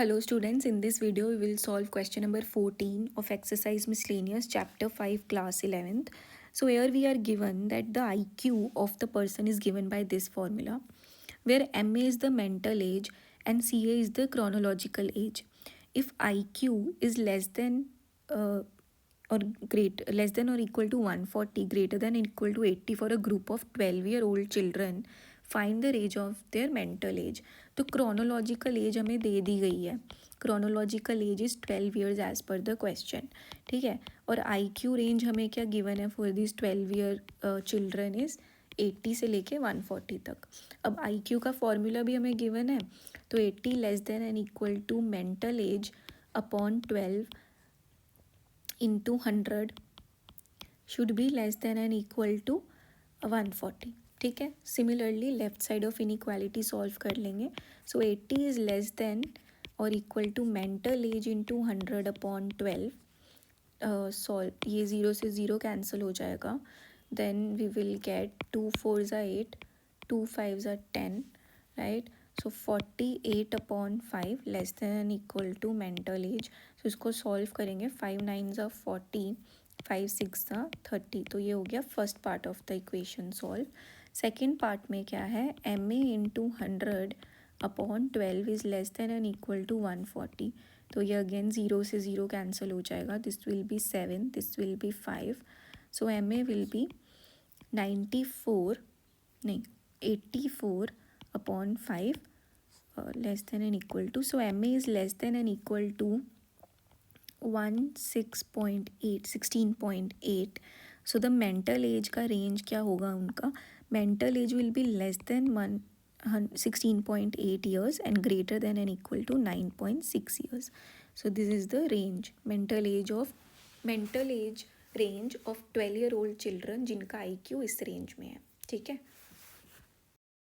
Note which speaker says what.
Speaker 1: Hello students, in this video we will solve question number 14 of exercise miscellaneous chapter 5 class 11th. So here we are given that the IQ of the person is given by this formula where MA is the mental age and CA is the chronological age. If IQ is less than or less than or equal to 140, greater than or equal to 80 for a group of 12-year-old children, find the age of their mental age. तो chronological age हमें दे दी गई है. Chronological age is 12 years as per the question. ठीक है. और IQ range हमें क्या गिवन है फॉर दिस 12-ईयर चिल्ड्रन इज़ 80 से लेके 140 तक. अब IQ का फॉर्मूला भी हमें गिवन है. तो 80 less than and equal to mental age upon 12 into 100 should be less than and equal to 140. ठीक है. Similarly left side of inequality solve कर लेंगे. सो 80 इज़ लेस देन और equal to mental age into 100 upon 12. Solve, ये 0 से 0 cancel हो जाएगा. Then we will get 2 4 ज़ा 8, 2 5 ज़ा 10, right. So 48 upon 5 less than and equal to mental age. So इसको सॉल्व करेंगे. 5 9 ज़ा 40, 5 6 ज़ा 30. तो ये हो गया first part of the equation solve. Second part में क्या है, MA into 100 upon 12 is less than and equal to 140. तो ये अगेन 0 से 0 कैंसिल हो जाएगा. This will be 7, this will be 5. So MA will be 94, नहीं 84 upon 5 less than and equal to. So MA is less than and equal to 16.8, 16.8. So the mental age का range क्या होगा उनका, mental age will be less than 16.8 years and greater than and equal to 9.6 years. So this is the range, mental age range of 12-year-old children जिनका IQ इस range में है. ठीक है.